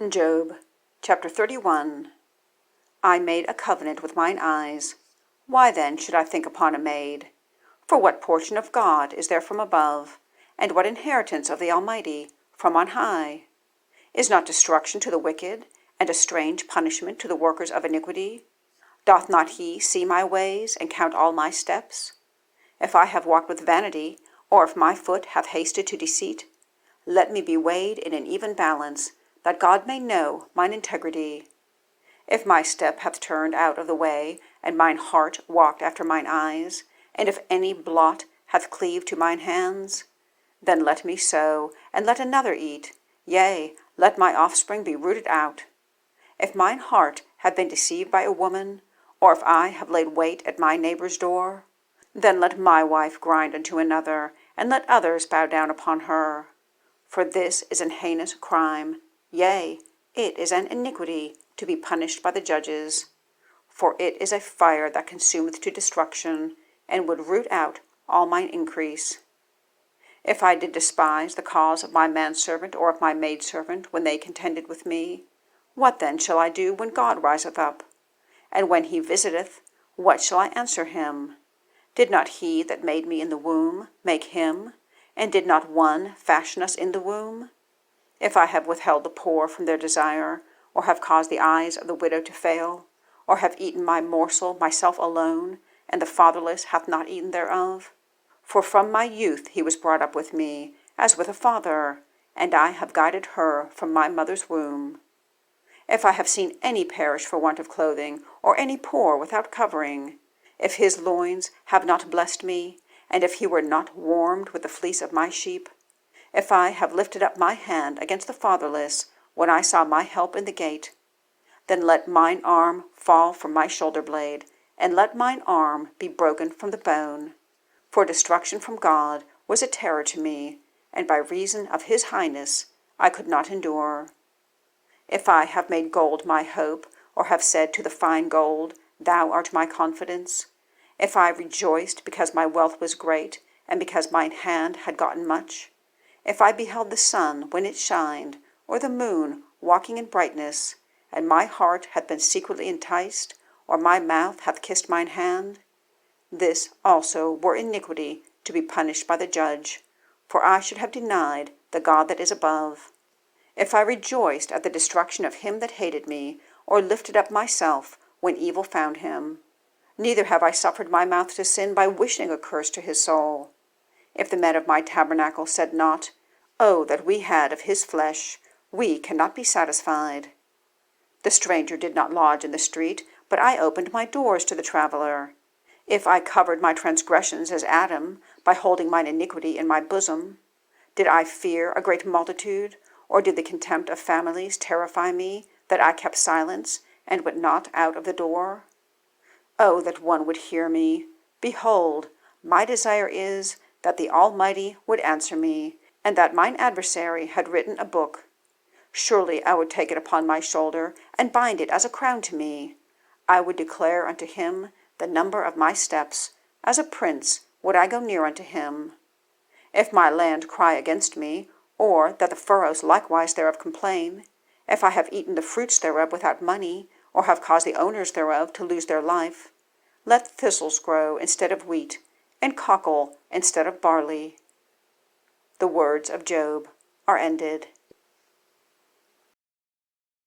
Job, chapter 31. I made a covenant with mine eyes. Why then should I think upon a maid? For what portion of God is there from above, and what inheritance of the Almighty from on high? Is not destruction to the wicked, and a strange punishment to the workers of iniquity? Doth not he see my ways, and count all my steps? If I have walked with vanity, or if my foot hath hasted to deceit, let me be weighed in an even balance, that God may know mine integrity. If my step hath turned out of the way, and mine heart walked after mine eyes, and if any blot hath cleaved to mine hands, then let me sow, and let another eat, yea, let my offspring be rooted out. If mine heart have been deceived by a woman, or if I have laid wait at my neighbour's door, then let my wife grind unto another, and let others bow down upon her. For this is an heinous crime, yea, it is an iniquity to be punished by the judges. For it is a fire that consumeth to destruction, and would root out all mine increase. If I did despise the cause of my manservant or of my maidservant when they contended with me, what then shall I do when God riseth up? And when he visiteth, what shall I answer him? Did not he that made me in the womb make him? And did not one fashion us in the womb? If I have withheld the poor from their desire, or have caused the eyes of the widow to fail, or have eaten my morsel myself alone, and the fatherless hath not eaten thereof? For from my youth he was brought up with me, as with a father, and I have guided her from my mother's womb. If I have seen any perish for want of clothing, or any poor without covering, if his loins have not blessed me, and if he were not warmed with the fleece of my sheep, if I have lifted up my hand against the fatherless, when I saw my help in the gate, then let mine arm fall from my shoulder blade, and let mine arm be broken from the bone. For destruction from God was a terror to me, and by reason of his highness I could not endure. If I have made gold my hope, or have said to the fine gold, Thou art my confidence, if I rejoiced because my wealth was great, and because mine hand had gotten much, if I beheld the sun when it shined, or the moon walking in brightness, and my heart hath been secretly enticed, or my mouth hath kissed mine hand, this also were iniquity to be punished by the judge, for I should have denied the God that is above. If I rejoiced at the destruction of him that hated me, or lifted up myself when evil found him, neither have I suffered my mouth to sin by wishing a curse to his soul. If the men of my tabernacle said not, Oh, that we had of his flesh, we cannot be satisfied. The stranger did not lodge in the street, but I opened my doors to the traveler. If I covered my transgressions as Adam, by holding mine iniquity in my bosom, did I fear a great multitude, or did the contempt of families terrify me, that I kept silence, and went not out of the door? Oh, that one would hear me! Behold, my desire is that the Almighty would answer me, and that mine adversary had written a book. Surely I would take it upon my shoulder, and bind it as a crown to me. I would declare unto him the number of my steps. As a prince would I go near unto him. If my land cry against me, or that the furrows likewise thereof complain, if I have eaten the fruits thereof without money, or have caused the owners thereof to lose their life, let thistles grow instead of wheat, and cockle instead of barley. The words of Job are ended.